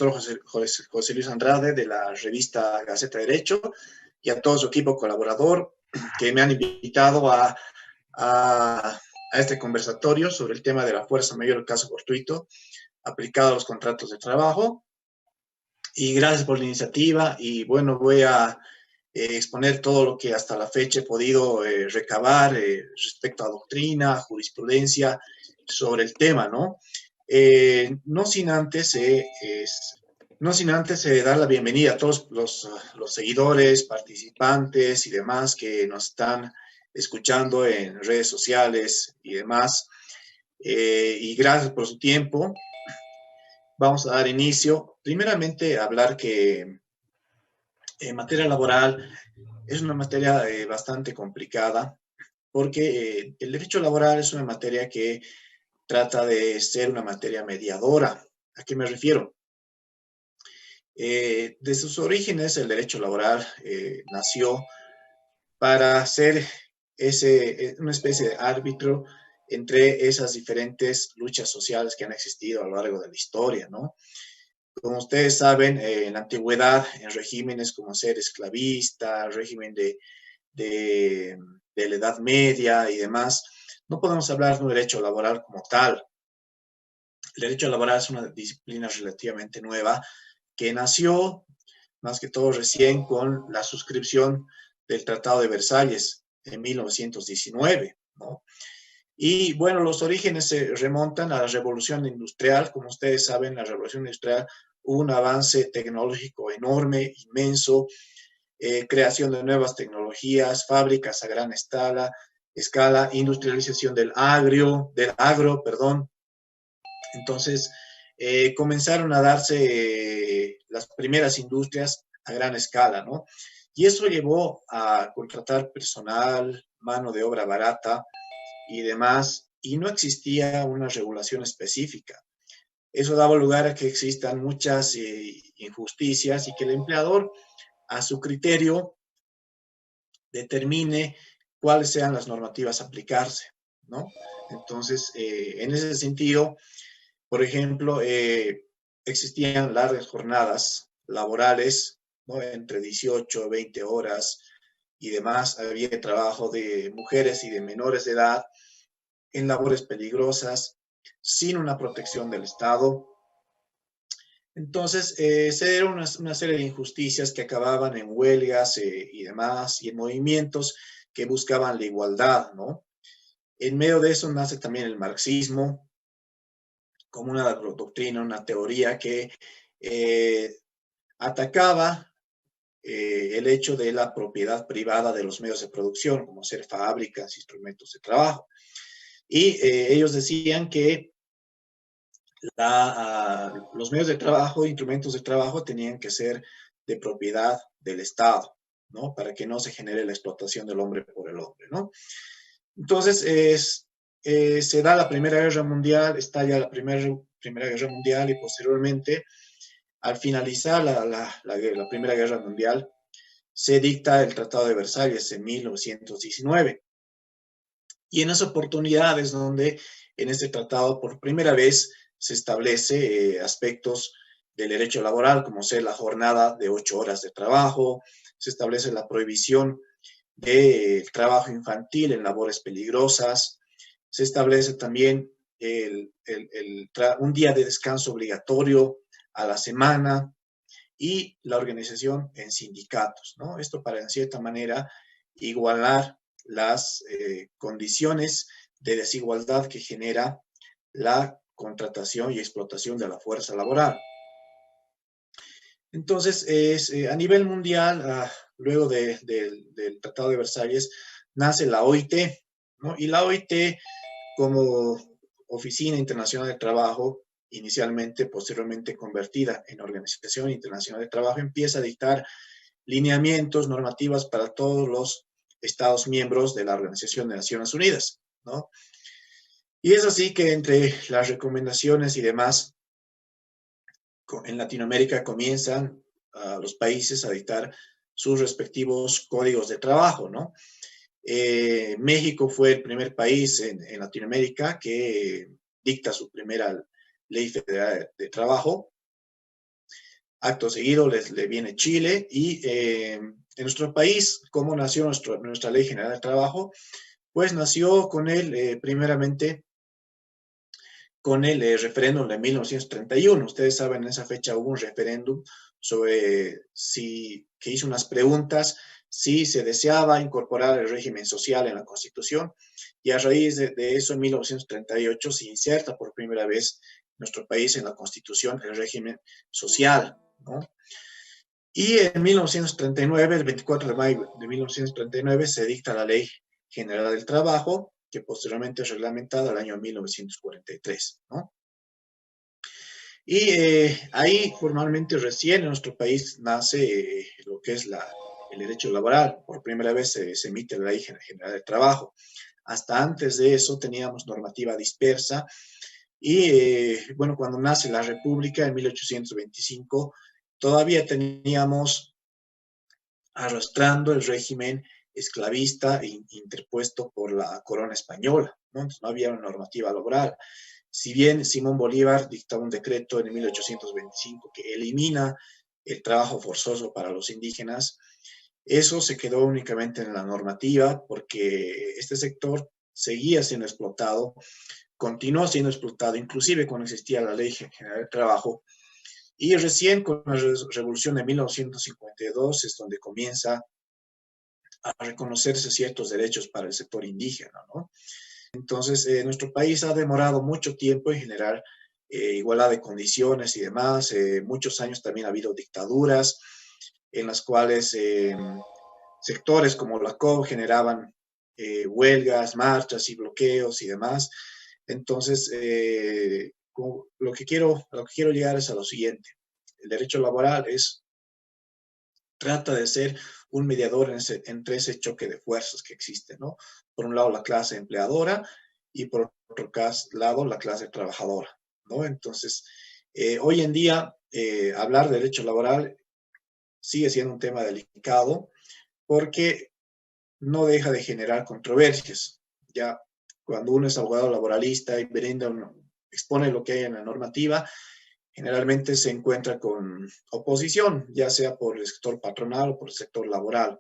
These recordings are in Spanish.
doctor José Luis Andrade de la revista Gaceta de Derecho y a todo su equipo colaborador que me han invitado a este conversatorio sobre el tema de la fuerza mayor del caso fortuito aplicado a los contratos de trabajo. Y gracias por la iniciativa y bueno, voy a exponer todo lo que hasta la fecha he podido recabar respecto a doctrina, jurisprudencia sobre el tema, ¿no? No sin antes dar la bienvenida a todos los seguidores, participantes y demás que nos están escuchando en redes sociales y demás. Y gracias por su tiempo. Vamos a dar inicio. Primeramente, hablar que en materia laboral es una materia bastante complicada porque el derecho laboral es una materia que trata de ser una materia mediadora. ¿A qué me refiero? De sus orígenes, el derecho laboral nació para ser una especie de árbitro entre esas diferentes luchas sociales que han existido a lo largo de la historia, ¿no? Como ustedes saben, en la antigüedad, en regímenes como ser esclavista, régimen de la Edad Media y demás, no podemos hablar de un derecho laboral como tal. El derecho laboral es una disciplina relativamente nueva que nació más que todo recién con la suscripción del Tratado de Versalles en 1919, ¿no? Y bueno, los orígenes se remontan a la Revolución Industrial. Como ustedes saben, la Revolución Industrial hubo un avance tecnológico enorme, inmenso, creación de nuevas tecnologías, fábricas a gran escala, industrialización del agro, perdón. Entonces, comenzaron a darse las primeras industrias a gran escala, ¿no? Y eso llevó a contratar personal, mano de obra barata y demás, y no existía una regulación específica. Eso daba lugar a que existan muchas injusticias y que el empleador, a su criterio, determine cuáles sean las normativas a aplicarse, ¿no? Entonces, en ese sentido, por ejemplo, existían largas jornadas laborales, ¿no? Entre 18 20 horas y demás. Había trabajo de mujeres y de menores de edad en labores peligrosas, sin una protección del Estado. Entonces, se dieron una serie de injusticias que acababan en huelgas y demás, y en movimientos que buscaban la igualdad, ¿no? En medio de eso nace también el marxismo, como una doctrina, una teoría que atacaba el hecho de la propiedad privada de los medios de producción, como ser fábricas, instrumentos de trabajo. Y ellos decían que los medios de trabajo, instrumentos de trabajo, tenían que ser de propiedad del Estado, ¿no? Para que no se genere la explotación del hombre por el hombre, ¿no? Entonces, se da la Primera Guerra Mundial, estalla la Primera Guerra Mundial y posteriormente, al finalizar la Primera Guerra Mundial, se dicta el Tratado de Versalles en 1919. Y en esas oportunidades donde en este tratado por primera vez se establece aspectos del derecho laboral, como ser la jornada de 8 horas de trabajo, se establece la prohibición del trabajo infantil en labores peligrosas, se establece también un día de descanso obligatorio a la semana y la organización en sindicatos, ¿no? Esto para, en cierta manera, igualar las condiciones de desigualdad que genera la contratación y explotación de la fuerza laboral. Entonces, a nivel mundial, luego del Tratado de Versalles, nace la OIT, ¿no? Y la OIT, como Oficina Internacional de Trabajo, inicialmente, posteriormente convertida en Organización Internacional de Trabajo, empieza a dictar lineamientos, normativas para todos los Estados miembros de la Organización de Naciones Unidas, ¿no? Y es así que entre las recomendaciones y demás, en Latinoamérica comienzan los países a dictar sus respectivos códigos de trabajo, ¿no? México fue el primer país en Latinoamérica que dicta su primera ley federal de trabajo. Acto seguido le viene Chile y en nuestro país, ¿cómo nació nuestra Ley General del Trabajo? Pues nació con primeramente, con el referéndum de 1931. Ustedes saben, en esa fecha hubo un referéndum sobre que hizo unas preguntas, si se deseaba incorporar el régimen social en la Constitución, y a raíz de eso, en 1938, se inserta por primera vez en nuestro país en la Constitución el régimen social, ¿no? Y en 1939, el 24 de mayo de 1939, se dicta la Ley General del Trabajo, que posteriormente es reglamentada el año 1943, ¿no? Y ahí formalmente recién en nuestro país nace lo que es el derecho laboral. Por primera vez se emite la Ley General del Trabajo. Hasta antes de eso teníamos normativa dispersa y bueno, cuando nace la República en 1825, todavía teníamos arrastrando el régimen esclavista interpuesto por la corona española, ¿no? Entonces, no había una normativa laboral. Si bien Simón Bolívar dicta un decreto en 1825 que elimina el trabajo forzoso para los indígenas, eso se quedó únicamente en la normativa porque este sector seguía siendo explotado, continuó siendo explotado, inclusive cuando existía la Ley General del Trabajo, y recién con la revolución de 1952 es donde comienza a reconocerse ciertos derechos para el sector indígena, ¿no? Entonces, nuestro país ha demorado mucho tiempo en generar igualdad de condiciones y demás. Muchos años también ha habido dictaduras en las cuales sectores como la COP generaban huelgas, marchas y bloqueos y demás. Entonces, a lo que quiero llegar es a lo siguiente. El derecho laboral trata de ser un mediador entre ese choque de fuerzas que existe, ¿no? Por un lado, la clase empleadora y por otro lado, la clase trabajadora, ¿no? Entonces, hoy en día, hablar de derecho laboral sigue siendo un tema delicado porque no deja de generar controversias. Ya cuando uno es abogado laboralista y expone lo que hay en la normativa, generalmente se encuentra con oposición, ya sea por el sector patronal o por el sector laboral.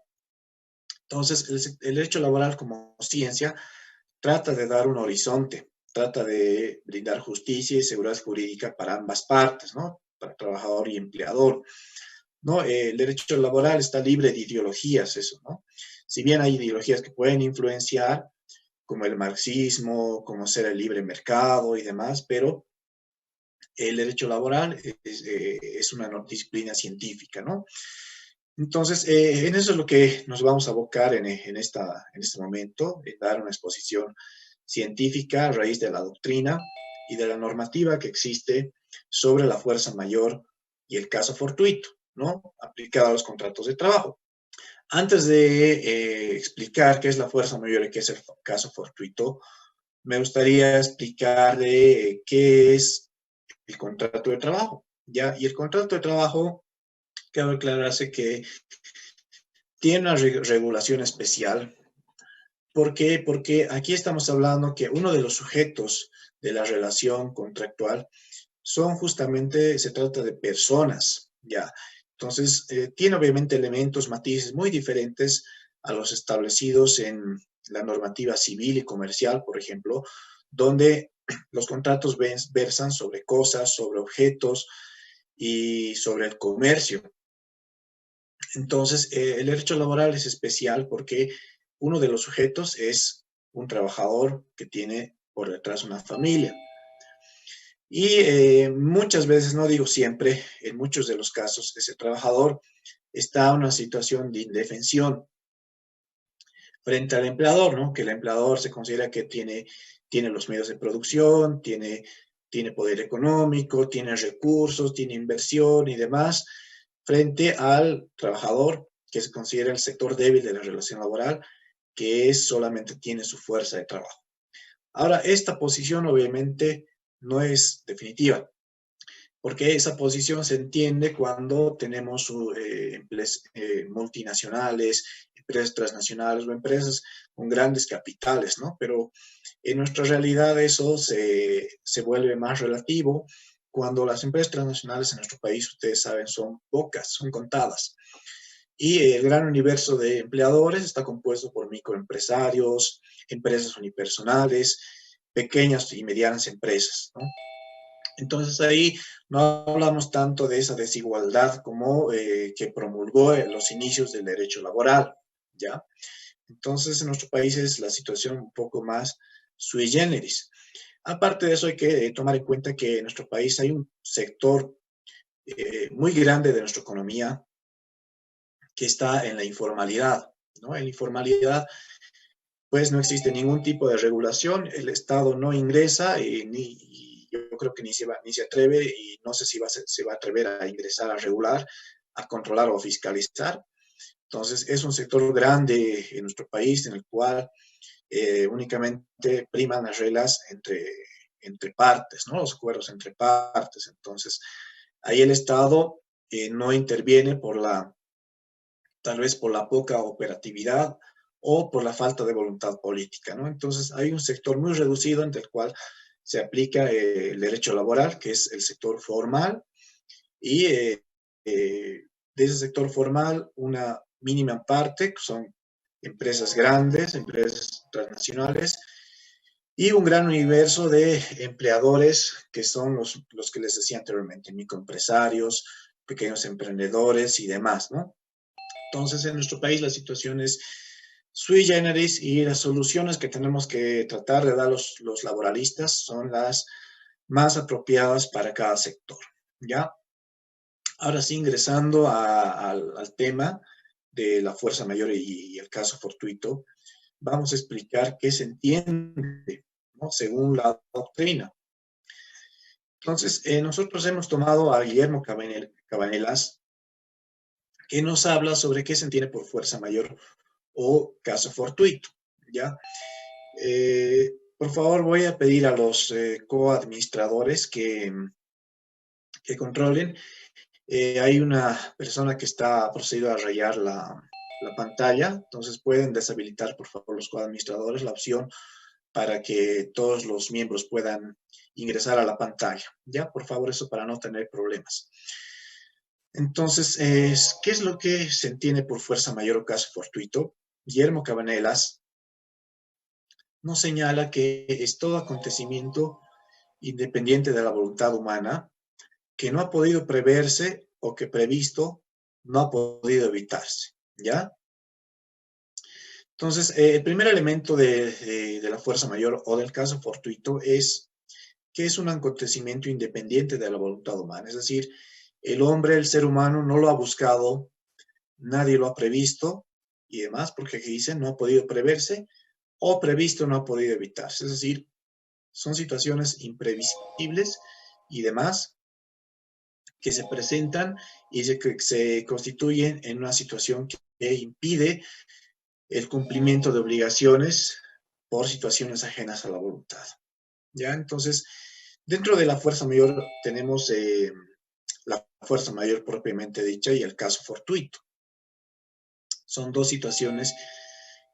Entonces, el derecho laboral como ciencia trata de dar un horizonte, trata de brindar justicia y seguridad jurídica para ambas partes, ¿no? Para trabajador y empleador, ¿no? El derecho laboral está libre de ideologías, eso, ¿no? Si bien hay ideologías que pueden influenciar, como el marxismo, como ser el libre mercado y demás, pero el derecho laboral es una disciplina científica, ¿no? Entonces, en eso es lo que nos vamos a abocar en este momento, en dar una exposición científica a raíz de la doctrina y de la normativa que existe sobre la fuerza mayor y el caso fortuito, ¿no? Aplicado a los contratos de trabajo. Antes de explicar qué es la fuerza mayor y qué es el caso fortuito, me gustaría explicar de qué es el contrato de trabajo, ¿ya? Y el contrato de trabajo, cabe aclararse que tiene una regulación especial. ¿Por qué? Porque aquí estamos hablando que uno de los sujetos de la relación contractual se trata de personas, ¿ya? Entonces, tiene obviamente elementos, matices muy diferentes a los establecidos en la normativa civil y comercial, por ejemplo, donde los contratos versan sobre cosas, sobre objetos y sobre el comercio. Entonces, el derecho laboral es especial porque uno de los sujetos es un trabajador que tiene por detrás una familia. Y muchas veces, no digo siempre, en muchos de los casos, ese trabajador está en una situación de indefensión frente al empleador, ¿no? Que el empleador se considera que tiene los medios de producción, tiene poder económico, tiene recursos, tiene inversión y demás, frente al trabajador que se considera el sector débil de la relación laboral, que solamente tiene su fuerza de trabajo. Ahora, esta posición obviamente no es definitiva, porque esa posición se entiende cuando tenemos multinacionales, empresas transnacionales o empresas con grandes capitales, ¿no? Pero en nuestra realidad eso se vuelve más relativo cuando las empresas transnacionales en nuestro país, ustedes saben, son pocas, son contadas. Y el gran universo de empleadores está compuesto por microempresarios, empresas unipersonales, pequeñas y medianas empresas, ¿no? Entonces ahí no hablamos tanto de esa desigualdad como que promulgó en los inicios del derecho laboral, ¿ya? Entonces en nuestro país es la situación un poco más sui generis. Aparte de eso hay que tomar en cuenta que en nuestro país hay un sector muy grande de nuestra economía que está en la informalidad, ¿no? En la informalidad pues no existe ningún tipo de regulación, el Estado no ingresa y yo creo que ni se atreve y no sé si se va a atrever a ingresar a regular, a controlar o fiscalizar. Entonces es un sector grande en nuestro país en el cual únicamente priman las reglas entre partes, ¿no? Los acuerdos entre partes. Entonces ahí el Estado no interviene tal vez por la poca operatividad o por la falta de voluntad política, ¿no? Entonces, hay un sector muy reducido entre el cual se aplica el derecho laboral, que es el sector formal, y de ese sector formal, una mínima parte, que son empresas grandes, empresas transnacionales, y un gran universo de empleadores, que son los que les decía anteriormente, microempresarios, pequeños emprendedores y demás, ¿no? Entonces, en nuestro país la situación es sui generis y las soluciones que tenemos que tratar de dar los laboralistas son las más apropiadas para cada sector, ¿ya? Ahora sí, ingresando al tema de la fuerza mayor y el caso fortuito, vamos a explicar qué se entiende, ¿no? Según la doctrina. Entonces, nosotros hemos tomado a Guillermo Cabanelas, que nos habla sobre qué se entiende por fuerza mayor o caso fortuito, ¿ya? Por favor, voy a pedir a los coadministradores que controlen. Hay una persona que está procedido a rayar la pantalla, entonces pueden deshabilitar, por favor, los coadministradores la opción para que todos los miembros puedan ingresar a la pantalla, ¿ya? Por favor, eso para no tener problemas. Entonces, ¿qué es lo que se entiende por fuerza mayor o caso fortuito? Guillermo Cabanelas nos señala que es todo acontecimiento independiente de la voluntad humana que no ha podido preverse o que previsto no ha podido evitarse, ¿ya? Entonces, el primer elemento de la fuerza mayor o del caso fortuito es que es un acontecimiento independiente de la voluntad humana, es decir, el hombre, el ser humano no lo ha buscado, nadie lo ha previsto y demás, porque aquí dice no ha podido preverse o previsto no ha podido evitarse, es decir, son situaciones imprevisibles y demás que se presentan y se constituyen en una situación que impide el cumplimiento de obligaciones por situaciones ajenas a la voluntad. ¿Ya? Entonces, dentro de la fuerza mayor tenemos la fuerza mayor propiamente dicha y el caso fortuito. Son dos situaciones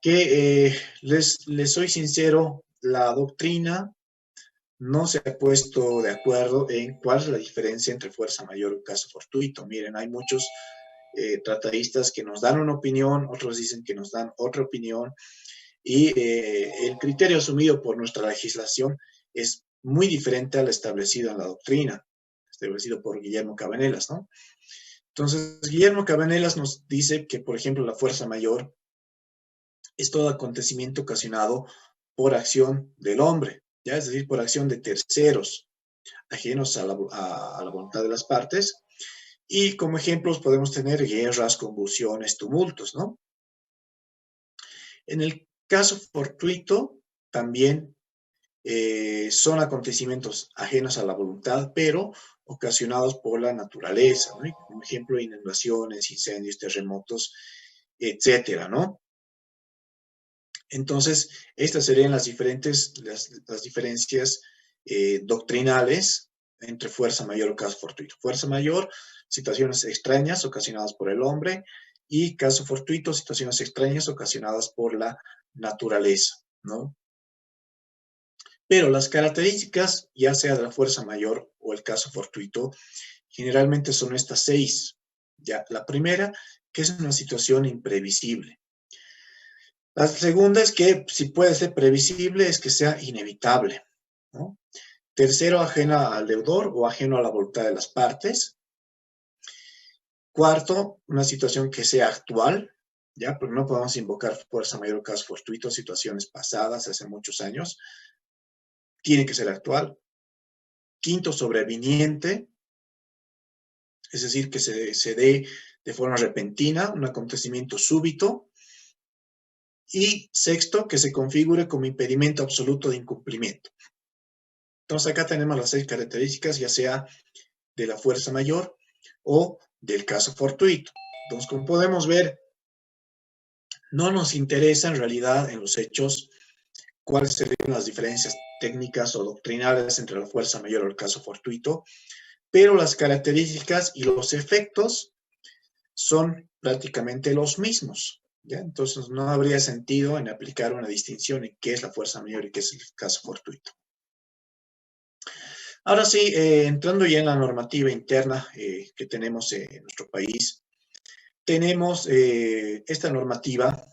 que, les soy sincero, la doctrina no se ha puesto de acuerdo en cuál es la diferencia entre fuerza mayor y caso fortuito. Miren, hay muchos tratadistas que nos dan una opinión, otros dicen que nos dan otra opinión, y el criterio asumido por nuestra legislación es muy diferente al establecido en la doctrina, establecido por Guillermo Cabanelas, ¿no? Entonces, Guillermo Cabanelas nos dice que, por ejemplo, la fuerza mayor es todo acontecimiento ocasionado por acción del hombre, ¿ya? Es decir, por acción de terceros, ajenos a la voluntad de las partes. Y como ejemplos podemos tener guerras, convulsiones, tumultos, ¿no? En el caso fortuito, también son acontecimientos ajenos a la voluntad, pero ocasionados por la naturaleza, ¿no? Como ejemplo, inundaciones, incendios, terremotos, etcétera, ¿no? Entonces, estas serían las diferencias doctrinales entre fuerza mayor o caso fortuito. Fuerza mayor, situaciones extrañas ocasionadas por el hombre, y caso fortuito, situaciones extrañas ocasionadas por la naturaleza, ¿no? Pero las características, ya sea de la fuerza mayor o el caso fortuito, generalmente son estas 6. ¿Ya? La primera, que es una situación imprevisible. La segunda es que, si puede ser previsible, es que sea inevitable, ¿no? Tercero, ajena al deudor o ajeno a la voluntad de las partes. Cuarto, una situación que sea actual, ¿ya? Porque no podemos invocar fuerza mayor o caso fortuito, situaciones pasadas, hace muchos años. Tiene que ser actual. Quinto, sobreviniente, es decir, que se dé de forma repentina, un acontecimiento súbito. Y sexto, que se configure como impedimento absoluto de incumplimiento. Entonces acá tenemos las 6 características, ya sea de la fuerza mayor o del caso fortuito. Entonces, como podemos ver, no nos interesa en realidad en los hechos cuáles serían las diferencias técnicas o doctrinales entre la fuerza mayor o el caso fortuito, pero las características y los efectos son prácticamente los mismos, ¿ya? Entonces no habría sentido en aplicar una distinción en qué es la fuerza mayor y qué es el caso fortuito. Ahora sí, entrando ya en la normativa interna que tenemos en nuestro país, tenemos esta normativa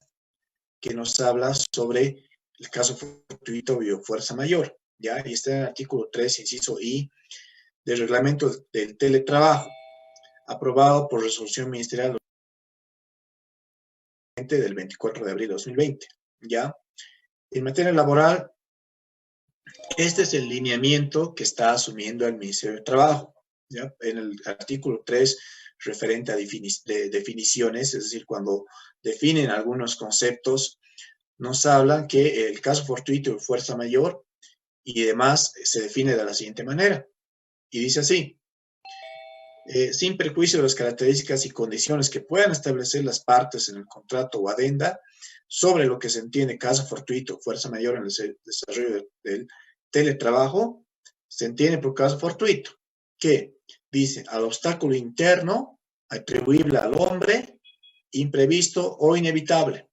que nos habla sobre el caso fortuito o fuerza mayor, ¿ya? Y está en el artículo 3, inciso I, del reglamento del teletrabajo, aprobado por resolución ministerial del 24 de abril de 2020, ¿ya? En materia laboral, este es el lineamiento que está asumiendo el Ministerio de Trabajo, ¿ya? En el artículo 3, referente a definiciones, es decir, cuando definen algunos conceptos, nos hablan que el caso fortuito y fuerza mayor y demás se define de la siguiente manera. Y dice así: sin perjuicio de las características y condiciones que puedan establecer las partes en el contrato o adenda sobre lo que se entiende caso fortuito, fuerza mayor en el desarrollo del teletrabajo, se entiende por caso fortuito que dice al obstáculo interno atribuible al hombre, imprevisto o inevitable,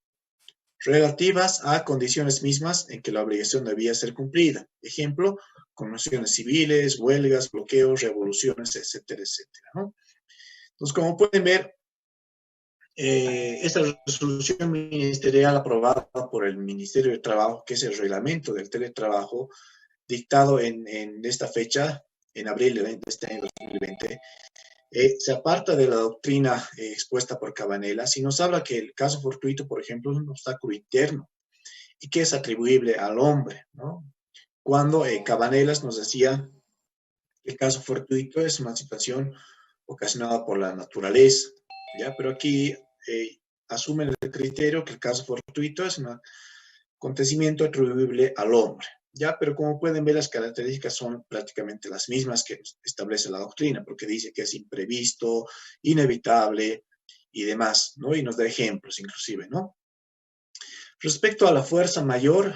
relativas a condiciones mismas en que la obligación debía ser cumplida. Ejemplo, conmociones civiles, huelgas, bloqueos, revoluciones, etcétera, etcétera, ¿no? Entonces, como pueden ver, esta resolución ministerial aprobada por el Ministerio de Trabajo, que es el reglamento del teletrabajo, dictado en esta fecha, en abril de este año 2020, se aparta de la doctrina expuesta por Cabanelas y nos habla que el caso fortuito, por ejemplo, es un obstáculo interno y que es atribuible al hombre, ¿no? Cuando Cabanelas nos decía que el caso fortuito es una situación ocasionada por la naturaleza, ¿ya? Pero aquí asumen el criterio que el caso fortuito es un acontecimiento atribuible al hombre, ¿ya? Pero como pueden ver, las características son prácticamente las mismas que establece la doctrina, porque dice que es imprevisto, inevitable y demás, ¿no? Y nos da ejemplos inclusive, ¿no? Respecto a la fuerza mayor,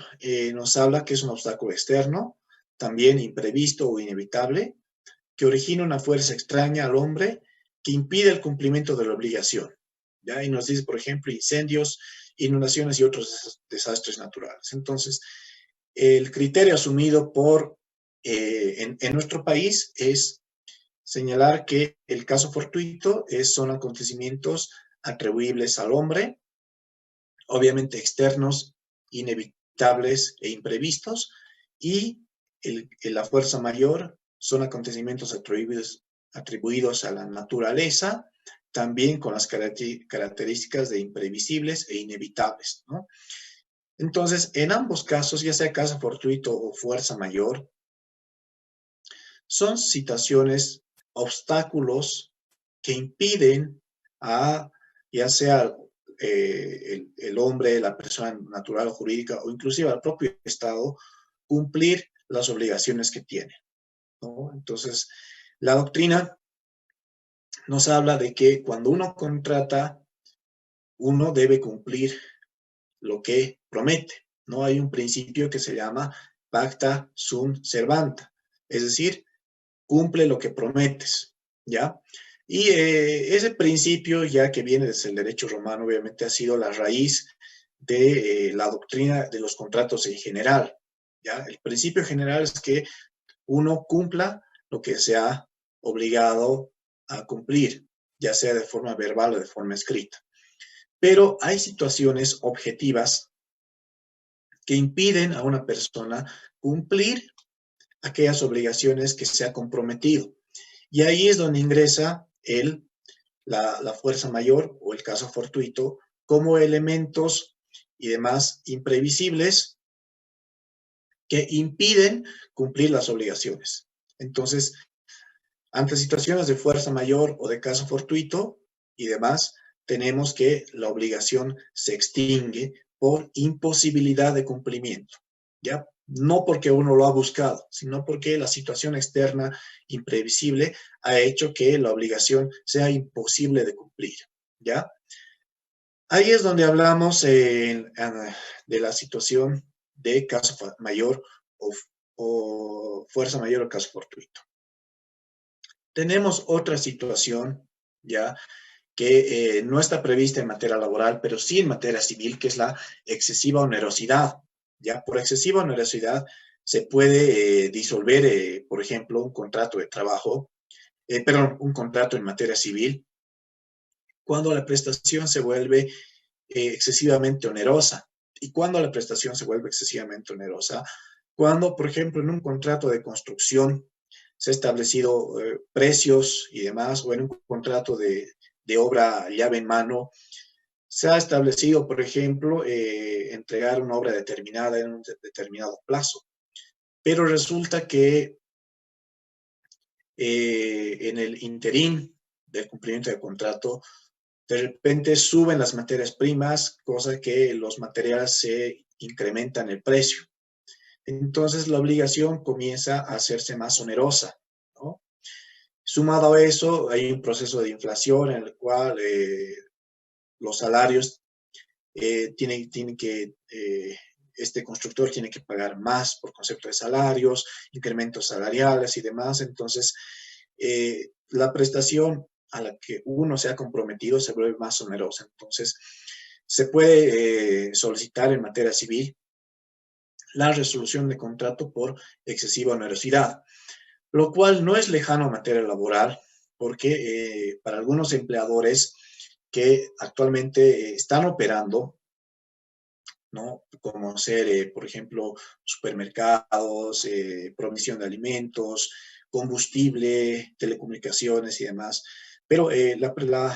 nos habla que es un obstáculo externo, también imprevisto o inevitable, que origina una fuerza extraña al hombre que impide el cumplimiento de la obligación, ¿ya? Y nos dice, por ejemplo, incendios, inundaciones y otros desastres naturales. Entonces, el criterio asumido en nuestro país es señalar que el caso fortuito son acontecimientos atribuibles al hombre, obviamente externos, inevitables e imprevistos, y la fuerza mayor son acontecimientos atribuidos a la naturaleza, también con las características de imprevisibles e inevitables, ¿no? Entonces, en ambos casos, ya sea caso fortuito o fuerza mayor, son situaciones, obstáculos que impiden a, ya sea el hombre, la persona natural o jurídica, o inclusive al propio Estado, cumplir las obligaciones que tiene, ¿no? Entonces, la doctrina nos habla de que cuando uno contrata, uno debe cumplir lo que promete, ¿no? Hay un principio que se llama pacta sunt servanda, es decir, cumple lo que prometes, ¿ya? Y ese principio, ya que viene desde el derecho romano, obviamente ha sido la raíz de la doctrina de los contratos en general, ¿ya? El principio general es que uno cumpla lo que se ha obligado a cumplir, ya sea de forma verbal o de forma escrita. Pero hay situaciones objetivas que impiden a una persona cumplir aquellas obligaciones que se ha comprometido. Y ahí es donde ingresa la fuerza mayor o el caso fortuito como elementos y demás imprevisibles que impiden cumplir las obligaciones. Entonces, ante situaciones de fuerza mayor o de caso fortuito y demás, tenemos que la obligación se extingue por imposibilidad de cumplimiento, ¿ya? No porque uno lo ha buscado, sino porque la situación externa imprevisible ha hecho que la obligación sea imposible de cumplir, ¿ya? Ahí es donde hablamos de la situación de caso mayor o fuerza mayor o caso fortuito. Tenemos otra situación, ¿ya? Que no está prevista en materia laboral, pero sí en materia civil, que es la excesiva onerosidad, ¿ya? Por excesiva onerosidad se puede disolver, por ejemplo, un contrato de trabajo, perdón, un contrato en materia civil, cuando la prestación se vuelve excesivamente onerosa. ¿Y cuando la prestación se vuelve excesivamente onerosa? Cuando, por ejemplo, en un contrato de construcción se ha establecido precios y demás, o en un contrato de obra llave en mano, se ha establecido, por ejemplo, entregar una obra determinada en un determinado plazo. Pero resulta que en el interín del cumplimiento del contrato, de repente suben las materias primas, cosa que los materiales se incrementan el precio. Entonces la obligación comienza a hacerse más onerosa, ¿no? Sumado a eso, hay un proceso de inflación en el cual los salarios tienen que, este constructor tiene que pagar más por concepto de salarios, incrementos salariales y demás. Entonces, la prestación a la que uno se ha comprometido se vuelve más onerosa. Entonces, se puede solicitar en materia civil la resolución de contrato por excesiva onerosidad, lo cual no es lejano a materia laboral, porque para algunos empleadores que actualmente están operando, ¿no? Como ser, por ejemplo, supermercados, provisión de alimentos, combustible, telecomunicaciones y demás. Pero la,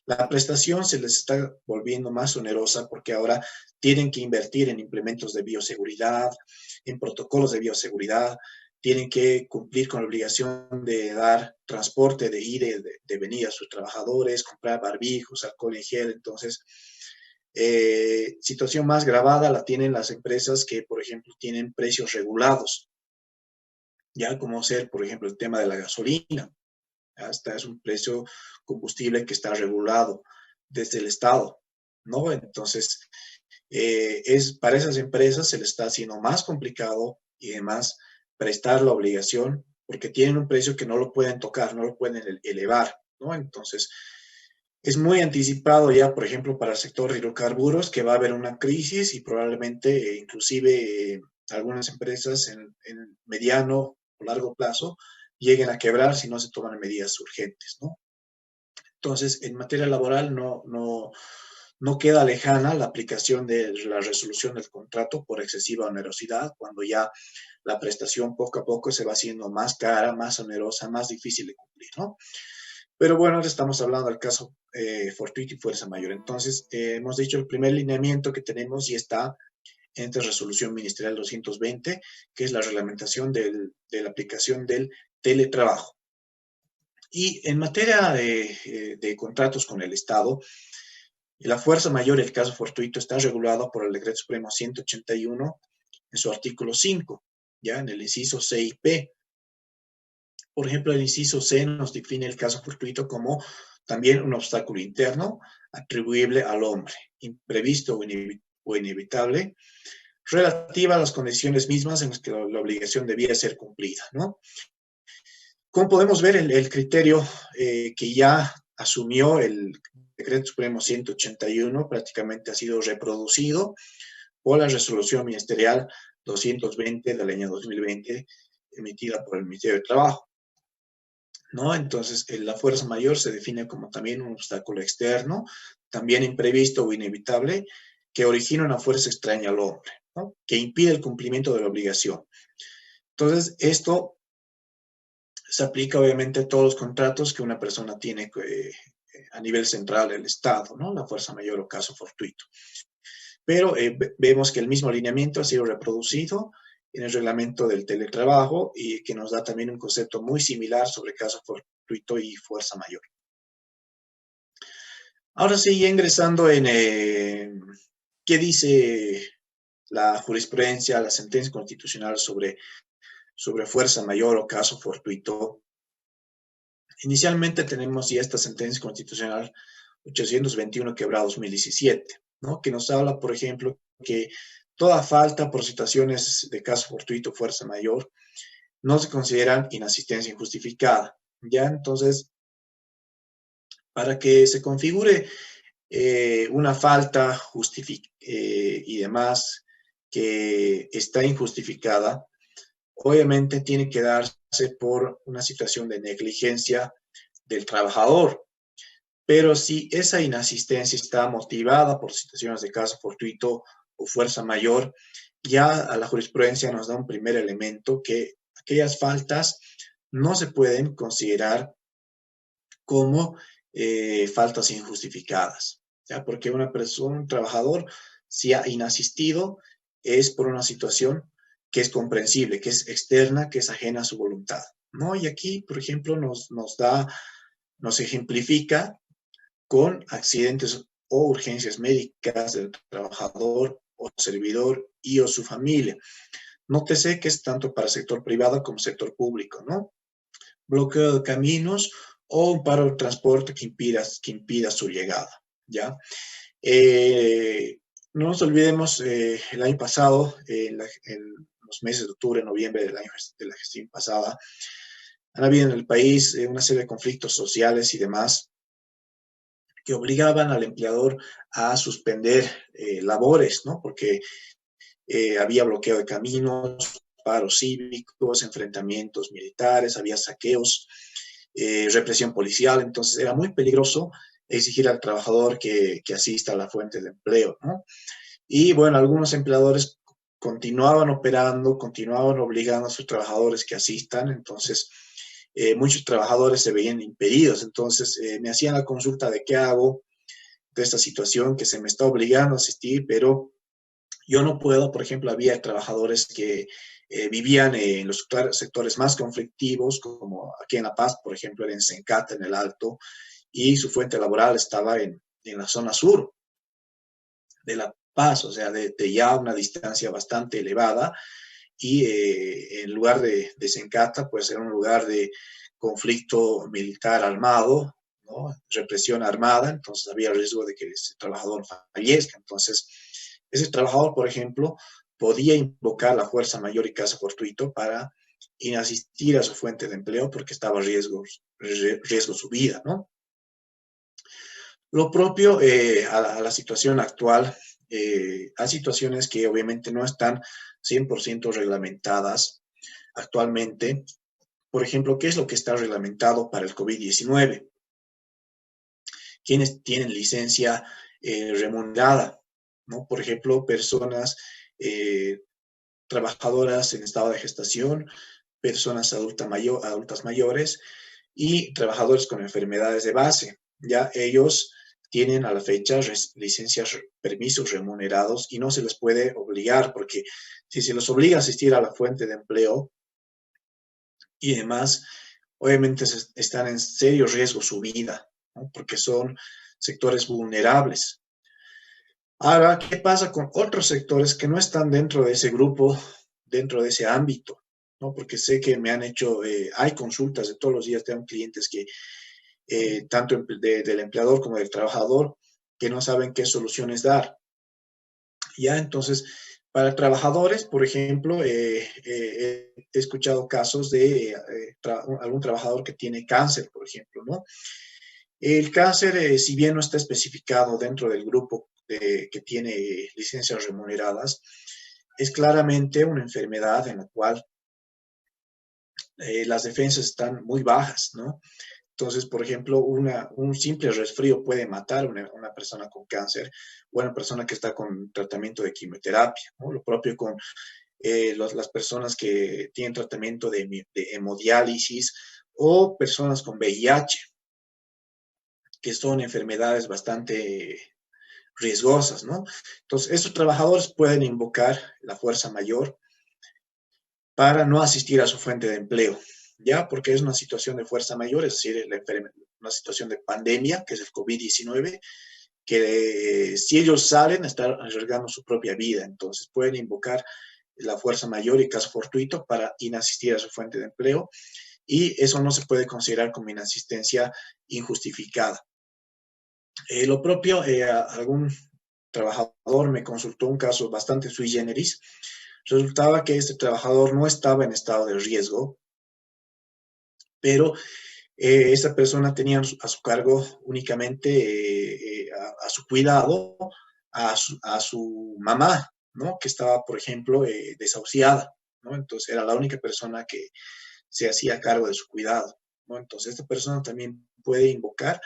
la prestación se les está volviendo más onerosa porque ahora tienen que invertir en implementos de bioseguridad, en protocolos de bioseguridad, tienen que cumplir con la obligación de dar transporte de ida y de venida a sus trabajadores, comprar barbijos, alcohol en gel. Entonces, situación más grabada la tienen las empresas que, por ejemplo, tienen precios regulados, ya como ser, por ejemplo, el tema de la gasolina. Hasta es un precio combustible que está regulado desde el Estado, ¿no? Entonces, para esas empresas se les está haciendo más complicado y además prestar la obligación porque tienen un precio que no lo pueden tocar, no lo pueden elevar, ¿no? Entonces, es muy anticipado ya, por ejemplo, para el sector hidrocarburos, que va a haber una crisis y probablemente inclusive algunas empresas en mediano o largo plazo lleguen a quebrar si no se toman medidas urgentes, ¿no? Entonces, en materia laboral no queda lejana la aplicación de la resolución del contrato por excesiva onerosidad, cuando ya la prestación poco a poco se va haciendo más cara, más onerosa, más difícil de cumplir, ¿no? Pero bueno, ahora estamos hablando del caso fortuito y fuerza mayor. Entonces, hemos dicho el primer lineamiento que tenemos y está en esta resolución ministerial 220, que es la reglamentación de la aplicación del teletrabajo. Y en materia de contratos con el Estado, la fuerza mayor, el caso fortuito, está regulado por el Decreto Supremo 181 en su artículo 5, ya en el inciso C y P. Por ejemplo, el inciso C nos define el caso fortuito como también un obstáculo interno atribuible al hombre, imprevisto o inevitable, relativa a las condiciones mismas en las que la obligación debía ser cumplida, ¿no? Como podemos ver, el criterio que ya asumió el Decreto Supremo 181 prácticamente ha sido reproducido por la resolución ministerial 220 del año 2020, emitida por el Ministerio de Trabajo, ¿no? Entonces, la fuerza mayor se define como también un obstáculo externo, también imprevisto o inevitable, que origina una fuerza extraña al hombre, ¿no? Que impide el cumplimiento de la obligación. Entonces, esto se aplica obviamente a todos los contratos que una persona tiene a nivel central del Estado, ¿no? La fuerza mayor o caso fortuito. Pero vemos que el mismo alineamiento ha sido reproducido en el reglamento del teletrabajo y que nos da también un concepto muy similar sobre caso fortuito y fuerza mayor. Ahora sí, ya ingresando en qué dice la jurisprudencia, la sentencia constitucional sobre fuerza mayor o caso fortuito. Inicialmente tenemos ya esta sentencia constitucional 821/2017, ¿no? Que nos habla, por ejemplo, que toda falta por situaciones de caso fortuito o fuerza mayor no se consideran inasistencia injustificada. Ya, entonces, para que se configure una falta y demás que está injustificada, obviamente tiene que darse por una situación de negligencia del trabajador. Pero si esa inasistencia está motivada por situaciones de caso fortuito o fuerza mayor, ya a la jurisprudencia nos da un primer elemento que aquellas faltas no se pueden considerar como faltas injustificadas, ¿ya? Porque una persona, un trabajador, si ha inasistido, es por una situación que es comprensible, que es externa, que es ajena a su voluntad, ¿no? Y aquí, por ejemplo, nos ejemplifica con accidentes o urgencias médicas del trabajador o servidor y o su familia. Nótese que es tanto para sector privado como sector público, ¿no? Bloqueo de caminos o un paro de transporte que impida su llegada, ¿ya? No nos olvidemos, el año pasado, en los meses de octubre, noviembre de la gestión pasada, han habido en el país una serie de conflictos sociales y demás que obligaban al empleador a suspender labores, ¿no? Porque había bloqueo de caminos, paros cívicos, enfrentamientos militares, había saqueos, represión policial, entonces era muy peligroso exigir al trabajador que asista a la fuente de empleo, ¿no? Y bueno, algunos empleadores continuaban operando, continuaban obligando a sus trabajadores que asistan, entonces muchos trabajadores se veían impedidos, entonces me hacían la consulta de qué hago de esta situación que se me está obligando a asistir, pero yo no puedo. Por ejemplo, había trabajadores que vivían en los sectores más conflictivos, como aquí en La Paz, por ejemplo, en Sencata, en el Alto, y su fuente laboral estaba en la zona sur de La Paz, o sea, de ya una distancia bastante elevada, y en lugar de Sencata, pues era un lugar de conflicto militar armado, ¿no? Represión armada, entonces había riesgo de que ese trabajador fallezca. Entonces, ese trabajador, por ejemplo, podía invocar la fuerza mayor y caso fortuito para inasistir a su fuente de empleo porque estaba riesgo su vida, ¿no? Lo propio a la situación actual, hay situaciones que obviamente no están 100% reglamentadas actualmente. Por ejemplo, ¿qué es lo que está reglamentado para el COVID-19? ¿Quiénes tienen licencia remunerada? ¿No? Por ejemplo, personas trabajadoras en estado de gestación, personas adultas mayores y trabajadores con enfermedades de base. Ya ellos tienen a la fecha licencias, permisos remunerados y no se les puede obligar, porque si se los obliga a asistir a la fuente de empleo y demás, obviamente están en serio riesgo su vida, ¿no? Porque son sectores vulnerables. Ahora, ¿qué pasa con otros sectores que no están dentro de ese grupo, dentro de ese ámbito? ¿No? Porque sé que me han hecho, hay consultas de todos los días, tengo clientes que, tanto del empleador como del trabajador, que no saben qué soluciones dar. Ya, entonces, para trabajadores, por ejemplo, he escuchado casos de algún trabajador que tiene cáncer, por ejemplo, ¿no? El cáncer, si bien no está especificado dentro del grupo que tiene licencias remuneradas, es claramente una enfermedad en la cual las defensas están muy bajas, ¿no? Entonces, por ejemplo, un simple resfrío puede matar a una persona con cáncer o a una persona que está con tratamiento de quimioterapia, ¿no? Lo propio con las personas que tienen tratamiento de hemodiálisis o personas con VIH, que son enfermedades bastante riesgosas, ¿no? Entonces, estos trabajadores pueden invocar la fuerza mayor para no asistir a su fuente de empleo, ¿ya? Porque es una situación de fuerza mayor, es decir, una situación de pandemia, que es el COVID-19, que si ellos salen, están arriesgando su propia vida. Entonces, pueden invocar la fuerza mayor y caso fortuito para inasistir a su fuente de empleo, y eso no se puede considerar como inasistencia injustificada. Lo propio, algún trabajador me consultó un caso bastante sui generis. Resultaba que este trabajador no estaba en estado de riesgo, pero esa persona tenía a su cargo únicamente a su cuidado a su mamá, ¿no? Que estaba, por ejemplo, desahuciada, ¿no? Entonces era la única persona que se hacía cargo de su cuidado, ¿no? Entonces esta persona también puede invocar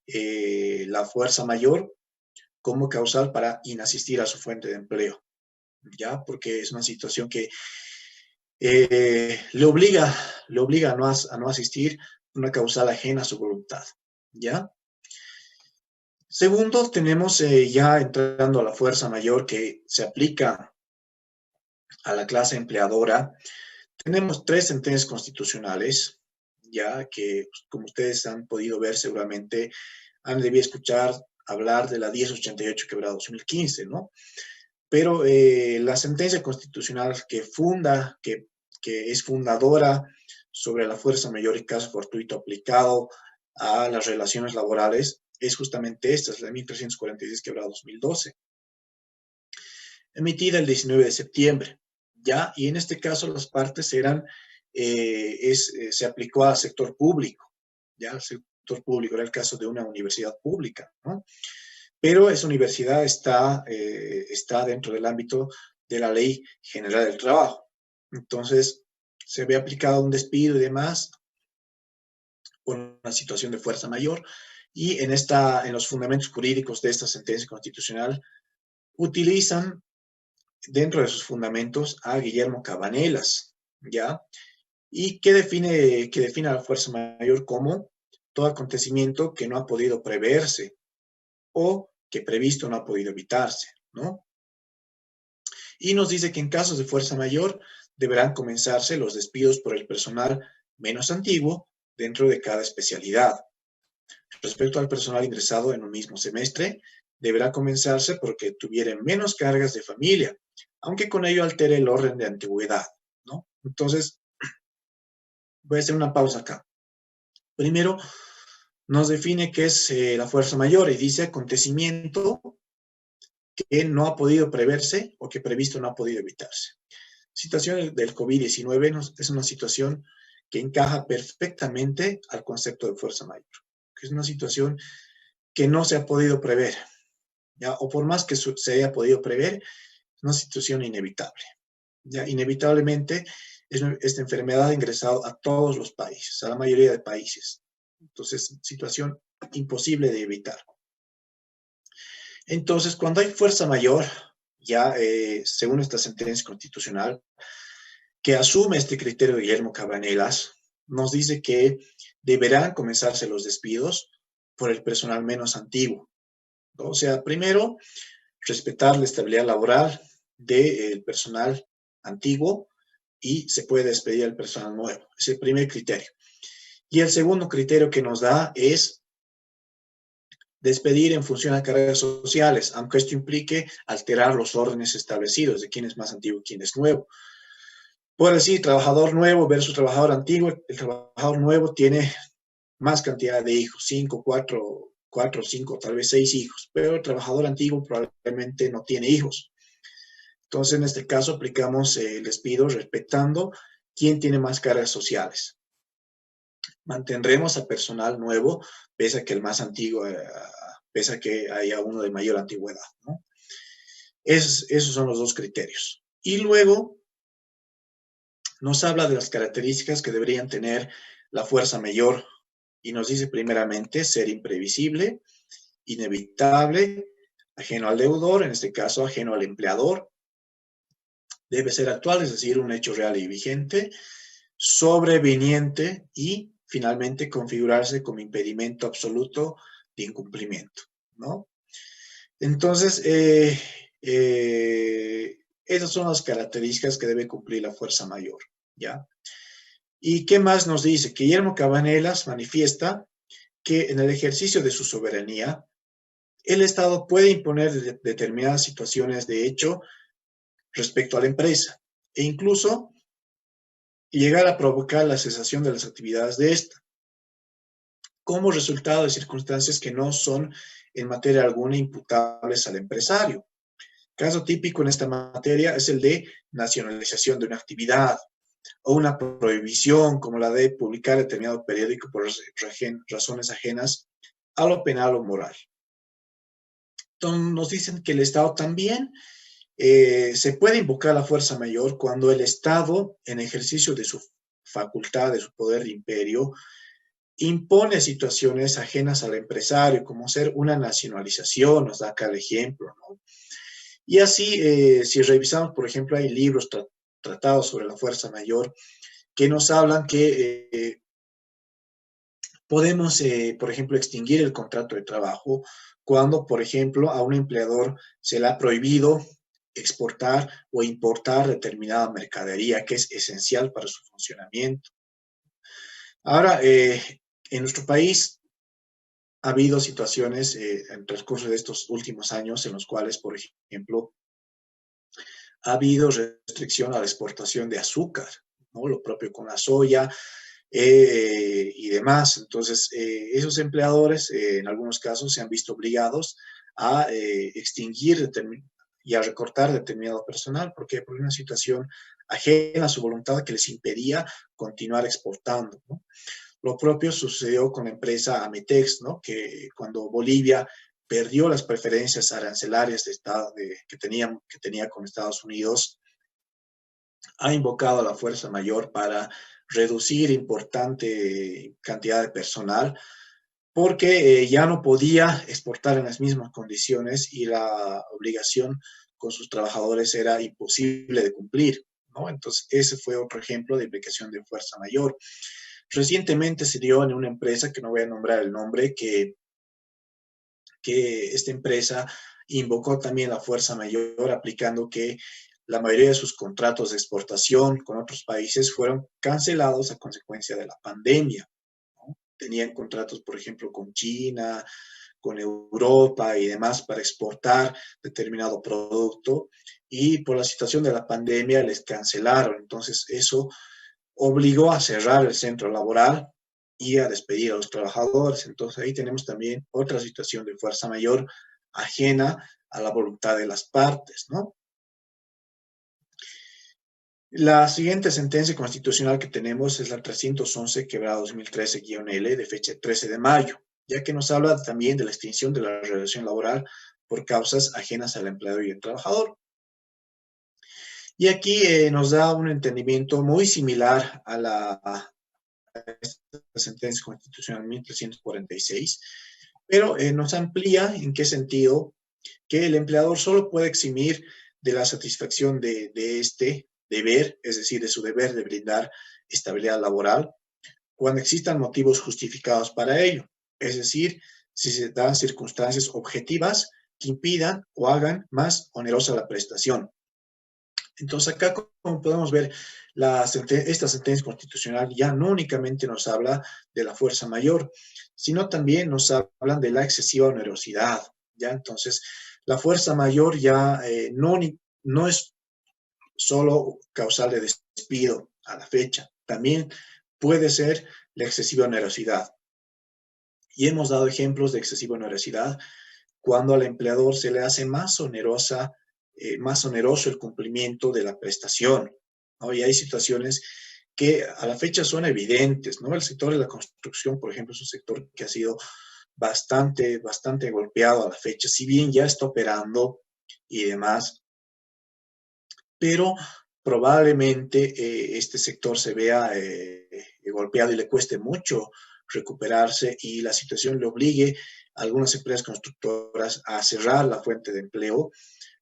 la fuerza mayor como causal para inasistir a su fuente de empleo, ¿ya? Porque es una situación que le obliga a no asistir, una causal ajena a su voluntad, ¿ya? Segundo, tenemos ya entrando a la fuerza mayor que se aplica a la clase empleadora. Tenemos 3 sentencias constitucionales, ya que, como ustedes han podido ver seguramente, han debido escuchar hablar de la 1088 quebrada 2015, ¿no? Pero la sentencia constitucional que es fundadora sobre la fuerza mayor y caso fortuito aplicado a las relaciones laborales, es justamente esta, es la 1346 quebrada 2012, emitida el 19 de septiembre, ¿ya? Y en este caso las partes eran, se aplicó al sector público, ¿ya? Al sector público, era el caso de una universidad pública, ¿no? Pero esa universidad está dentro del ámbito de la Ley General del Trabajo. Entonces, se ve aplicado un despido y demás por una situación de fuerza mayor, y en los fundamentos jurídicos de esta sentencia constitucional utilizan dentro de sus fundamentos a Guillermo Cabanelas, ¿ya? Y que define a la fuerza mayor como todo acontecimiento que no ha podido preverse o que previsto no ha podido evitarse, ¿no? Y nos dice que en casos de fuerza mayor deberán comenzarse los despidos por el personal menos antiguo dentro de cada especialidad. Respecto al personal ingresado en un mismo semestre, deberá comenzarse porque tuviera menos cargas de familia, aunque con ello altere el orden de antigüedad, ¿no? Entonces, voy a hacer una pausa acá. Primero, nos define qué es la fuerza mayor y dice acontecimiento que no ha podido preverse o que previsto no ha podido evitarse. Situación del COVID-19 es una situación que encaja perfectamente al concepto de fuerza mayor, que es una situación que no se ha podido prever, ¿ya? O por más que se haya podido prever, es una situación inevitable, ¿ya? Inevitablemente, esta enfermedad ha ingresado a todos los países, a la mayoría de países. Entonces, situación imposible de evitar. Entonces, cuando hay fuerza mayor, ya según esta sentencia constitucional, que asume este criterio de Guillermo Cabanelas, nos dice que deberán comenzarse los despidos por el personal menos antiguo, ¿no? O sea, primero, respetar la estabilidad laboral del personal antiguo y se puede despedir al personal nuevo. Es el primer criterio. Y el segundo criterio que nos da es despedir en función a carreras sociales, aunque esto implique alterar los órdenes establecidos de quién es más antiguo y quién es nuevo. Por decir, trabajador nuevo versus trabajador antiguo, el trabajador nuevo tiene más cantidad de hijos, 5, 4, 5, tal vez 6 hijos, pero el trabajador antiguo probablemente no tiene hijos. Entonces, en este caso, aplicamos el despido respetando quién tiene más cargas sociales. Mantendremos al personal nuevo, pese a que el más antiguo pese a que haya uno de mayor antigüedad, ¿no? Esos son los dos criterios. Y luego nos habla de las características que deberían tener la fuerza mayor y nos dice primeramente ser imprevisible, inevitable, ajeno al deudor, en este caso ajeno al empleador, debe ser actual, es decir, un hecho real y vigente, sobreveniente y finalmente configurarse como impedimento absoluto de incumplimiento, ¿no? Entonces, esas son las características que debe cumplir la fuerza mayor, ¿ya? ¿Y qué más nos dice? Guillermo Cabanelas manifiesta que en el ejercicio de su soberanía, el Estado puede imponer determinadas situaciones de hecho respecto a la empresa e incluso llegar a provocar la cesación de las actividades de esta, como resultado de circunstancias que no son en materia alguna imputables al empresario. Caso típico en esta materia es el de nacionalización de una actividad o una prohibición como la de publicar determinado periódico por razones ajenas a lo penal o moral. Entonces nos dicen que el Estado también se puede invocar la fuerza mayor cuando el Estado, en ejercicio de su facultad, de su poder de imperio, impone situaciones ajenas al empresario, como ser una nacionalización, nos da acá el ejemplo, ¿no? Y así, si revisamos, por ejemplo, hay libros tratados sobre la fuerza mayor que nos hablan que podemos, por ejemplo, extinguir el contrato de trabajo cuando, por ejemplo, a un empleador se le ha prohibido exportar o importar determinada mercadería que es esencial para su funcionamiento. Ahora, en nuestro país ha habido situaciones en el transcurso de estos últimos años en los cuales, por ejemplo, ha habido restricción a la exportación de azúcar, ¿no? Lo propio con la soya y demás. Entonces, esos empleadores en algunos casos se han visto obligados a extinguir y a recortar determinado personal porque por una situación ajena a su voluntad que les impedía continuar exportando, ¿no? Lo propio sucedió con la empresa Ametex, ¿no? Que cuando Bolivia perdió las preferencias arancelarias que tenía con Estados Unidos, ha invocado a la fuerza mayor para reducir importante cantidad de personal porque ya no podía exportar en las mismas condiciones y la obligación con sus trabajadores era imposible de cumplir, ¿no? Entonces, ese fue otro ejemplo de implicación de fuerza mayor. Recientemente se dio en una empresa, que no voy a nombrar el nombre, que esta empresa invocó también la fuerza mayor aplicando que la mayoría de sus contratos de exportación con otros países fueron cancelados a consecuencia de la pandemia, ¿no? Tenían contratos, por ejemplo, con China, con Europa y demás para exportar determinado producto y por la situación de la pandemia les cancelaron. Entonces eso obligó a cerrar el centro laboral y a despedir a los trabajadores. Entonces ahí tenemos también otra situación de fuerza mayor ajena a la voluntad de las partes, ¿no? La siguiente sentencia constitucional que tenemos es la 311, quebrada 2013-L, de fecha 13 de mayo, ya que nos habla también de la extinción de la relación laboral por causas ajenas al empleador y al trabajador. Y aquí nos da un entendimiento muy similar a esta sentencia constitucional 1346, pero nos amplía en qué sentido que el empleador solo puede eximir de la satisfacción de este deber, es decir, de su deber de brindar estabilidad laboral, cuando existan motivos justificados para ello, es decir, si se dan circunstancias objetivas que impidan o hagan más onerosa la prestación. Entonces acá, como podemos ver, esta sentencia constitucional ya no únicamente nos habla de la fuerza mayor, sino también nos hablan de la excesiva onerosidad, ¿ya? Entonces, la fuerza mayor ya no es solo causal de despido a la fecha, también puede ser la excesiva onerosidad. Y hemos dado ejemplos de excesiva onerosidad cuando al empleador se le hace más más oneroso el cumplimiento de la prestación, ¿no? Y hay situaciones que a la fecha son evidentes, ¿no? El sector de la construcción, por ejemplo, es un sector que ha sido bastante golpeado a la fecha, si bien ya está operando y demás, pero probablemente este sector se vea golpeado y le cueste mucho recuperarse y la situación le obligue a algunas empresas constructoras a cerrar la fuente de empleo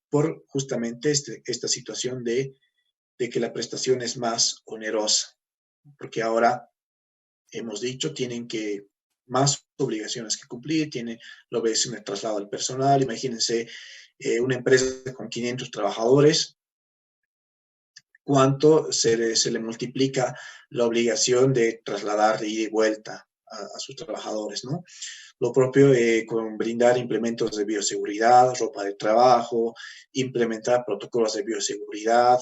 por justamente esta situación de que la prestación es más onerosa, porque ahora hemos dicho tienen que más obligaciones que cumplir, tiene lo ves en el traslado del personal, imagínense una empresa con 500 trabajadores, cuánto se le multiplica la obligación de trasladar de ida y vuelta a sus trabajadores, ¿no? Lo propio con brindar implementos de bioseguridad, ropa de trabajo, implementar protocolos de bioseguridad,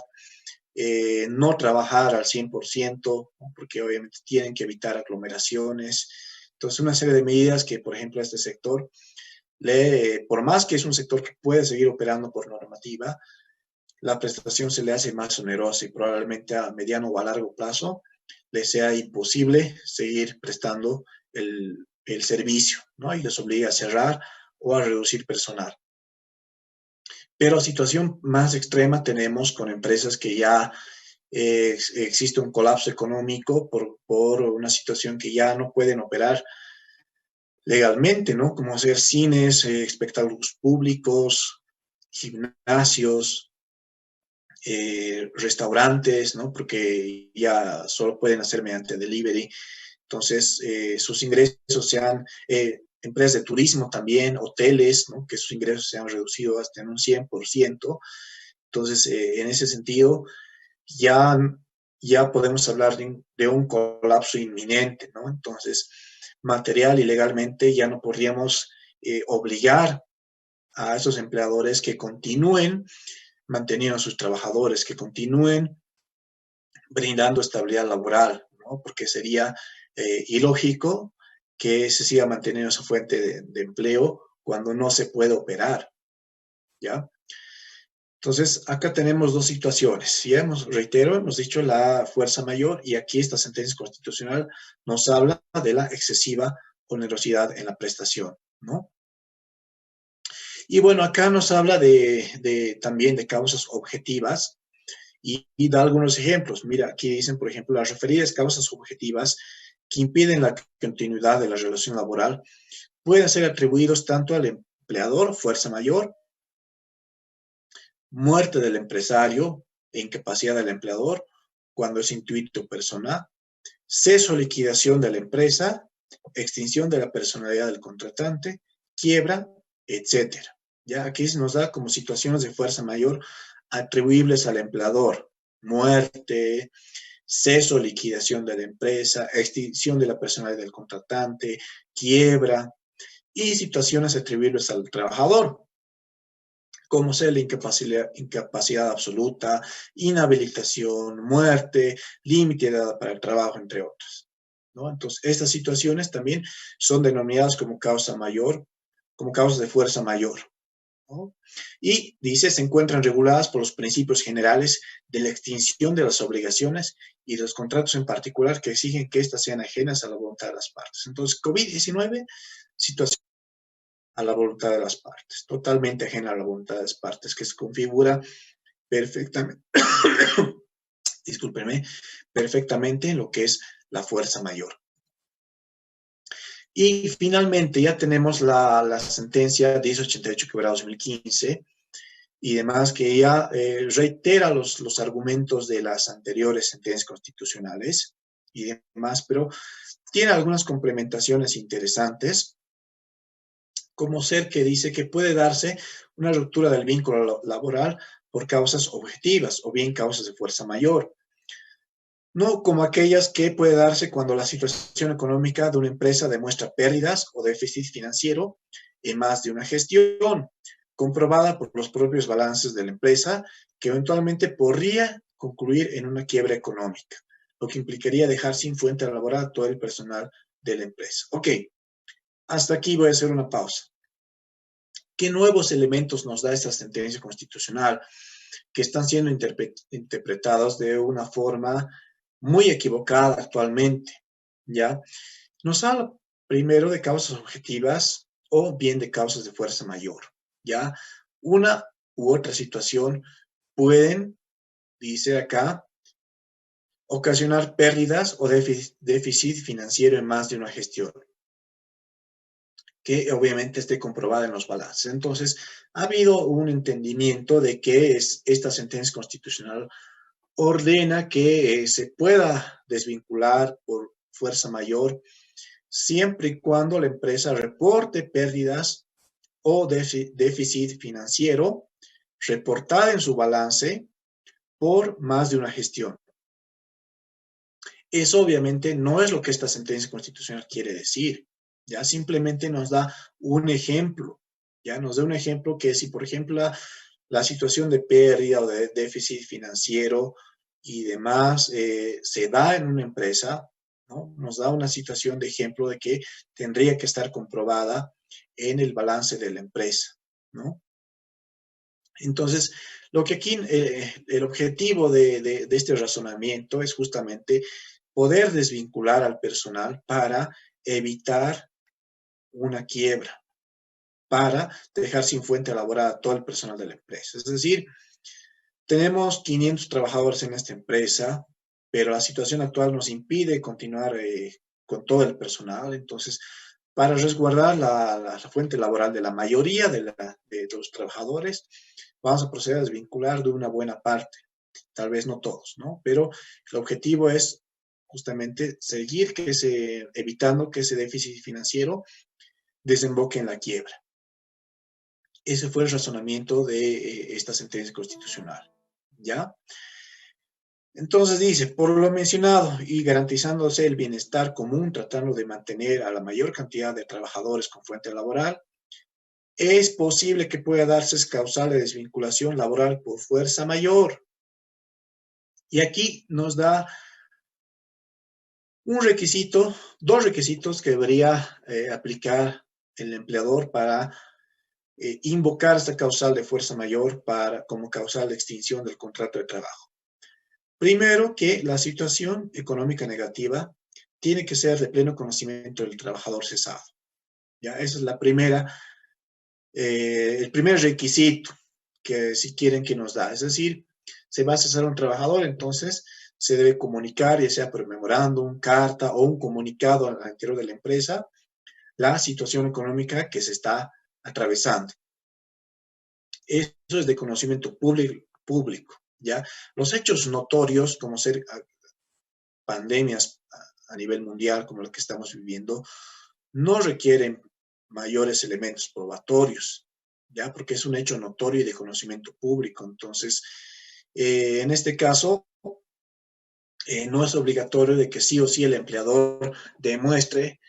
no trabajar al 100%, ¿no? Porque obviamente tienen que evitar aglomeraciones. Entonces, una serie de medidas que, por ejemplo, a este sector, por más que es un sector que puede seguir operando por normativa, la prestación se le hace más onerosa y probablemente a mediano o a largo plazo le sea imposible seguir prestando el servicio, ¿no? Y les obliga a cerrar o a reducir personal. Pero situación más extrema tenemos con empresas que ya existe un colapso económico por una situación que ya no pueden operar legalmente, ¿no? Como hacer cines, espectáculos públicos, gimnasios, restaurantes, ¿no? Porque ya solo pueden hacer mediante delivery. Entonces, sus ingresos se han, empresas de turismo también, hoteles, ¿no? Que sus ingresos se han reducido hasta en un 100%. Entonces, en ese sentido, ya, ya podemos hablar de un colapso inminente, ¿no? Entonces, material y legalmente ya no podríamos obligar a esos empleadores que continúen manteniendo a sus trabajadores, que continúen brindando estabilidad laboral, ¿no? Porque sería ilógico que se siga manteniendo esa fuente de empleo cuando no se puede operar, ¿ya? Entonces, acá tenemos dos situaciones. Ya reitero, hemos dicho la fuerza mayor y aquí esta sentencia constitucional nos habla de la excesiva onerosidad en la prestación, ¿no? Y bueno, acá nos habla también de causas objetivas y da algunos ejemplos. Mira, aquí dicen, por ejemplo, las referidas causas objetivas que impiden la continuidad de la relación laboral pueden ser atribuidos tanto al empleador, fuerza mayor, muerte del empresario e incapacidad del empleador cuando es intuito personal, ceso o liquidación de la empresa, extinción de la personalidad del contratante, quiebra, etcétera. Ya aquí se nos da como situaciones de fuerza mayor atribuibles al empleador, muerte, ceso o liquidación de la empresa, extinción de la personalidad del contratante, quiebra y situaciones atribuibles al trabajador, como ser la incapacidad absoluta, inhabilitación, muerte, límite de edad para el trabajo, entre otras, ¿no? Entonces, estas situaciones también son denominadas como causa mayor, como causas de fuerza mayor, ¿no? Y dice, se encuentran reguladas por los principios generales de la extinción de las obligaciones y de los contratos en particular que exigen que éstas sean ajenas a la voluntad de las partes. Entonces, COVID-19, situación a la voluntad de las partes, totalmente ajena a la voluntad de las partes, que se configura perfectamente, discúlpenme, perfectamente en lo que es la fuerza mayor. Y finalmente ya tenemos la sentencia 1088/2015 y demás que ya reitera los argumentos de las anteriores sentencias constitucionales y demás, pero tiene algunas complementaciones interesantes, como ser que dice que puede darse una ruptura del vínculo laboral por causas objetivas o bien causas de fuerza mayor, no como aquellas que puede darse cuando la situación económica de una empresa demuestra pérdidas o déficit financiero en más de una gestión, comprobada por los propios balances de la empresa, que eventualmente podría concluir en una quiebra económica, lo que implicaría dejar sin fuente laboral a todo el personal de la empresa. Ok, hasta aquí voy a hacer una pausa. ¿Qué nuevos elementos nos da esta sentencia constitucional que están siendo interpretados de una forma muy equivocada actualmente? ¿Ya? Nos habla primero de causas objetivas o bien de causas de fuerza mayor, ¿ya? Una u otra situación pueden, dice acá, ocasionar pérdidas o déficit financiero en más de una gestión, que obviamente esté comprobada en los balances. Entonces, ha habido un entendimiento de que esta sentencia constitucional ordena que se pueda desvincular por fuerza mayor siempre y cuando la empresa reporte pérdidas o déficit financiero reportada en su balance por más de una gestión. Eso obviamente no es lo que esta sentencia constitucional quiere decir. Ya simplemente nos da un ejemplo. Ya nos da un ejemplo que si, por ejemplo, la situación de pérdida o de déficit financiero y demás se da en una empresa, ¿no? Nos da una situación de ejemplo de que tendría que estar comprobada en el balance de la empresa, ¿no? Entonces, lo que aquí, el objetivo de este razonamiento es justamente poder desvincular al personal para evitar una quiebra, para dejar sin fuente laboral a todo el personal de la empresa. Es decir, tenemos 500 trabajadores en esta empresa, pero la situación actual nos impide continuar con todo el personal. Entonces, para resguardar la fuente laboral de la mayoría de los trabajadores, vamos a proceder a desvincular de una buena parte, tal vez no todos, ¿no? Pero el objetivo es justamente seguir evitando que ese déficit financiero desemboque en la quiebra. Ese fue el razonamiento de esta sentencia constitucional, ¿ya? Entonces dice, por lo mencionado y garantizándose el bienestar común, tratando de mantener a la mayor cantidad de trabajadores con fuente laboral, es posible que pueda darse causal de desvinculación laboral por fuerza mayor. Y aquí nos da un requisito, dos requisitos que debería aplicar el empleador para invocar esta causal de fuerza mayor como causal de extinción del contrato de trabajo. Primero, que la situación económica negativa tiene que ser de pleno conocimiento del trabajador cesado. ¿Ya? Esa es el primer requisito que si quieren que nos da. Es decir, se va a cesar un trabajador, entonces se debe comunicar, ya sea por memorándum, carta o un comunicado al interior de la empresa, la situación económica que se está atravesando. Eso es de conocimiento público, ¿ya? Los hechos notorios, como ser pandemias a nivel mundial, como la que estamos viviendo, no requieren mayores elementos probatorios, ¿ya? Porque es un hecho notorio y de conocimiento público. Entonces, en este caso, no es obligatorio de que sí o sí el empleador demuestre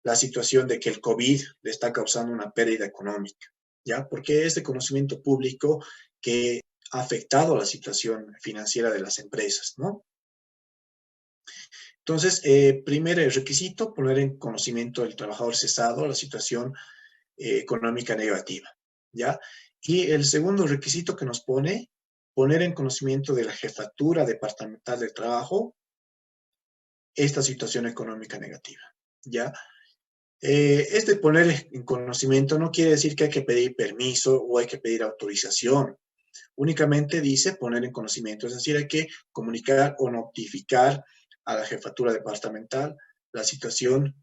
la situación de que el COVID le está causando una pérdida económica, ¿ya? Porque es de conocimiento público que ha afectado la situación financiera de las empresas, ¿no? Entonces, primer requisito, poner en conocimiento del trabajador cesado la situación económica negativa, ¿ya? Y el segundo requisito que nos pone, poner en conocimiento de la jefatura departamental de trabajo esta situación económica negativa, ¿ya? Este poner en conocimiento no quiere decir que hay que pedir permiso o hay que pedir autorización. Únicamente dice poner en conocimiento, es decir, hay que comunicar o notificar a la jefatura departamental la situación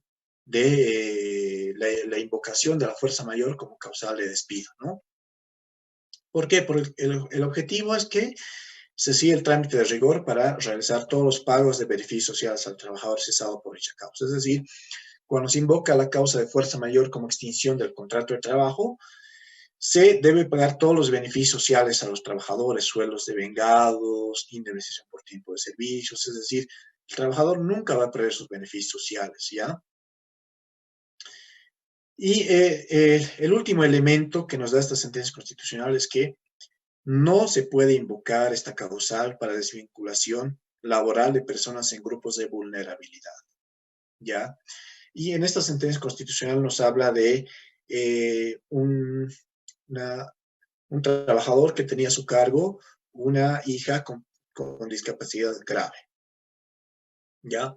de la invocación de la fuerza mayor como causal de despido, ¿no? ¿Por qué? Porque el objetivo es que se siga el trámite de rigor para realizar todos los pagos de beneficios sociales al trabajador cesado por dicha causa. Es decir, cuando se invoca la causa de fuerza mayor como extinción del contrato de trabajo, se debe pagar todos los beneficios sociales a los trabajadores, sueldos devengados, indemnización por tiempo de servicios, es decir, el trabajador nunca va a perder sus beneficios sociales, ¿ya? Y el último elemento que nos da esta sentencia constitucional es que no se puede invocar esta causal para desvinculación laboral de personas en grupos de vulnerabilidad, ¿ya? Y en esta sentencia constitucional nos habla de una, un trabajador que tenía a su cargo una hija con discapacidad grave, ¿ya?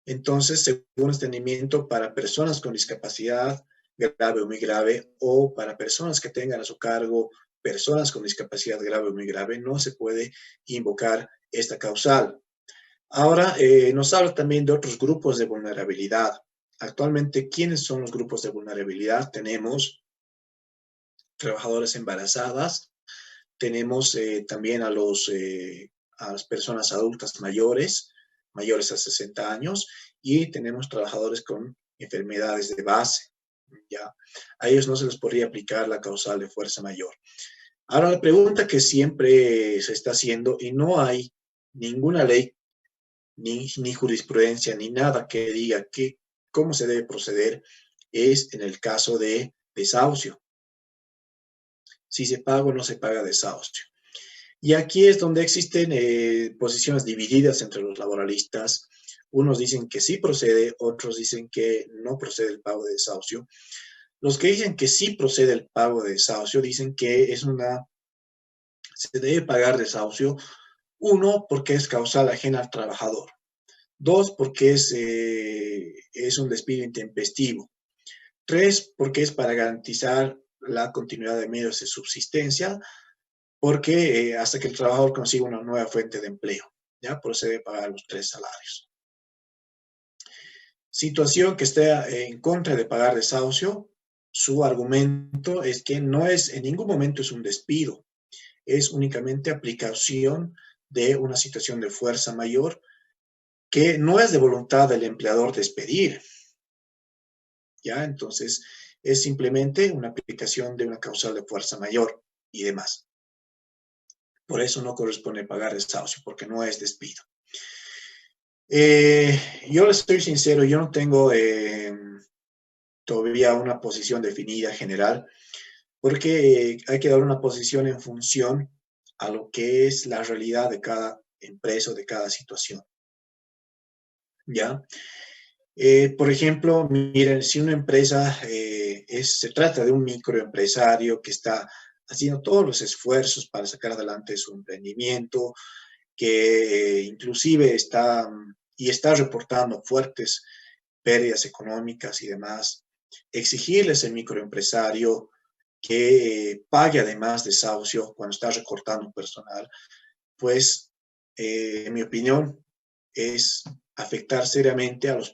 Entonces, según entendimiento, para personas con discapacidad grave o muy grave, o para personas que tengan a su cargo personas con discapacidad grave o muy grave, no se puede invocar esta causal. Ahora, nos habla también de otros grupos de vulnerabilidad. Actualmente, ¿quiénes son los grupos de vulnerabilidad? Tenemos trabajadoras embarazadas, tenemos también a las personas adultas mayores, mayores a 60 años, y tenemos trabajadores con enfermedades de base. ¿Ya? A ellos no se les podría aplicar la causal de fuerza mayor. Ahora, la pregunta que siempre se está haciendo, y no hay ninguna ley, ni jurisprudencia, ni nada que diga cómo se debe proceder, es en el caso de desahucio. Si se paga o no se paga desahucio. Y aquí es donde existen posiciones divididas entre los laboralistas. Unos dicen que sí procede, otros dicen que no procede el pago de desahucio. Los que dicen que sí procede el pago de desahucio dicen que se debe pagar desahucio, uno, porque es causal ajena al trabajador. Dos, porque es un despido intempestivo. Tres, porque es para garantizar la continuidad de medios de subsistencia, porque hasta que el trabajador consiga una nueva fuente de empleo, ya procede a pagar los 3 salarios. Situación que esté en contra de pagar desahucio, su argumento es que no es, en ningún momento es un despido, es únicamente aplicación de una situación de fuerza mayor que no es de voluntad del empleador despedir, ¿ya? Entonces, es simplemente una aplicación de una causal de fuerza mayor y demás. Por eso no corresponde pagar desahucio, porque no es despido. Yo les estoy sincero, yo no tengo todavía una posición definida general, porque hay que dar una posición en función a lo que es la realidad de cada empresa o de cada situación, ¿ya? Por ejemplo, miren, si una empresa se trata de un microempresario que está haciendo todos los esfuerzos para sacar adelante su emprendimiento, que inclusive está reportando fuertes pérdidas económicas y demás, exigirle a ese microempresario que pague además desahucio cuando está recortando personal, pues en mi opinión es afectar seriamente a los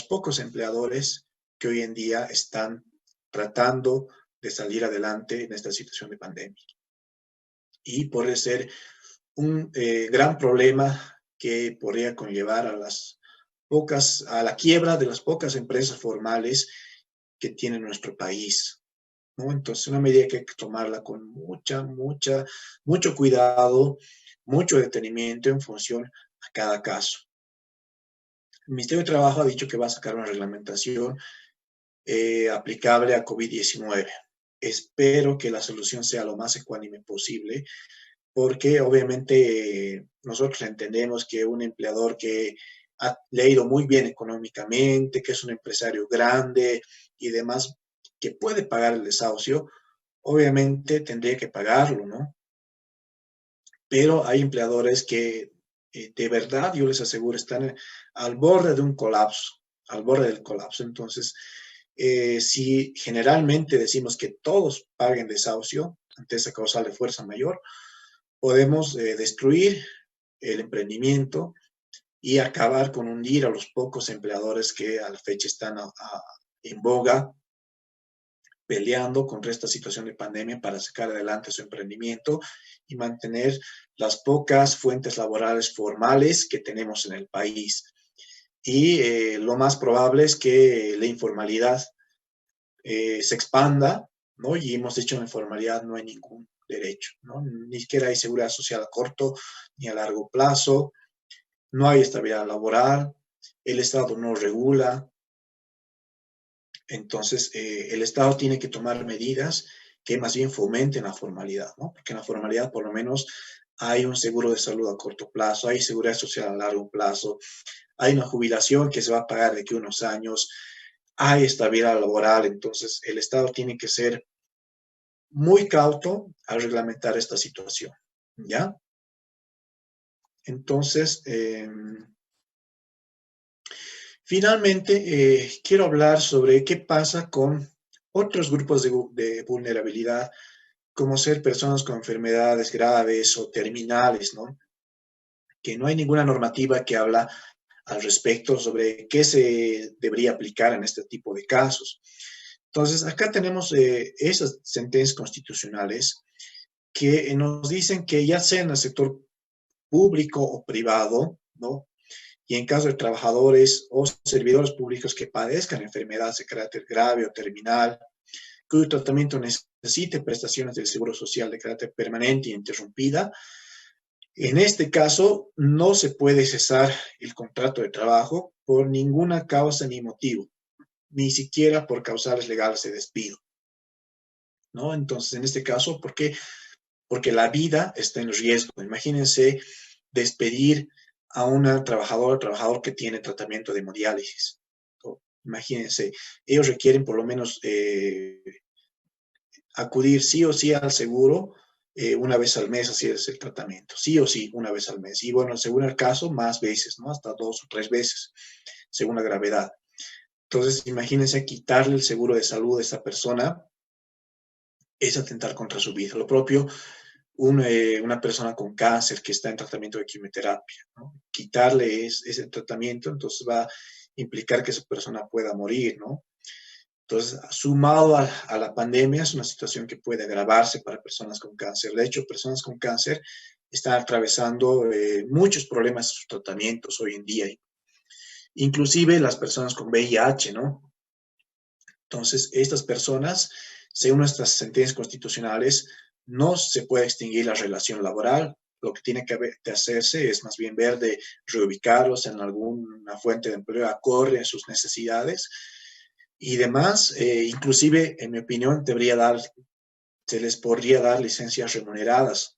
pocos empleadores que hoy en día están tratando de salir adelante en esta situación de pandemia. Y puede ser un gran problema que podría conllevar a la quiebra de las pocas empresas formales que tiene nuestro país, ¿no? Entonces, una medida que hay que tomarla con mucho cuidado, mucho detenimiento en función a cada caso. El Ministerio de Trabajo ha dicho que va a sacar una reglamentación aplicable a COVID-19. Espero que la solución sea lo más ecuánime posible, porque obviamente nosotros entendemos que un empleador que ha leído muy bien económicamente, que es un empresario grande y demás, que puede pagar el desahucio, obviamente tendría que pagarlo, ¿no? Pero hay empleadores que de verdad, yo les aseguro, están al borde de un colapso, al borde del colapso. Entonces, si generalmente decimos que todos paguen desahucio ante esa causal de fuerza mayor, podemos destruir el emprendimiento y acabar con hundir a los pocos empleadores que a la fecha están en boga peleando contra esta situación de pandemia para sacar adelante su emprendimiento y mantener las pocas fuentes laborales formales que tenemos en el país. Y lo más probable es que la informalidad se expanda, ¿no? Y hemos dicho en la informalidad no hay ningún derecho, ¿no? Ni siquiera hay seguridad social a corto ni a largo plazo, no hay estabilidad laboral, el Estado no regula, entonces el Estado tiene que tomar medidas que más bien fomenten la formalidad, ¿no? Porque en la formalidad por lo menos hay un seguro de salud a corto plazo, hay seguridad social a largo plazo, hay una jubilación que se va a pagar de aquí a unos años, hay estabilidad laboral, entonces el Estado tiene que ser muy cauto al reglamentar esta situación, ¿ya? Entonces, Finalmente, quiero hablar sobre qué pasa con otros grupos de vulnerabilidad, como ser personas con enfermedades graves o terminales, ¿no? Que no hay ninguna normativa que habla al respecto sobre qué se debería aplicar en este tipo de casos. Entonces, acá tenemos esas sentencias constitucionales que nos dicen que ya sea en el sector público o privado, ¿no? Y en caso de trabajadores o servidores públicos que padezcan enfermedades de carácter grave o terminal, cuyo tratamiento necesite prestaciones del Seguro Social de carácter permanente e interrumpida, en este caso no se puede cesar el contrato de trabajo por ninguna causa ni motivo, ni siquiera por causales legales de despido, ¿no? Entonces, en este caso, ¿por qué? Porque la vida está en riesgo. Imagínense despedir a una trabajadora o trabajador que tiene tratamiento de hemodiálisis. Imagínense, ellos requieren por lo menos acudir sí o sí al seguro una vez al mes, así es el tratamiento, sí o sí, una vez al mes. Y bueno, según el caso, más veces, ¿no? Hasta 2 o 3 veces, según la gravedad. Entonces, imagínense quitarle el seguro de salud a esa persona es atentar contra su vida. Lo propio, una persona con cáncer que está en tratamiento de quimioterapia, ¿no? Quitarle ese tratamiento, entonces va a implicar que esa persona pueda morir, ¿no? Entonces, sumado a la pandemia, es una situación que puede agravarse para personas con cáncer. De hecho, personas con cáncer están atravesando muchos problemas en sus tratamientos hoy en día, inclusive las personas con VIH, ¿no? Entonces, estas personas, según nuestras sentencias constitucionales, no se puede extinguir la relación laboral. Lo que tiene que hacerse es más bien ver de reubicarlos en alguna fuente de empleo acorde a sus necesidades y demás. Inclusive, en mi opinión, se les podría dar licencias remuneradas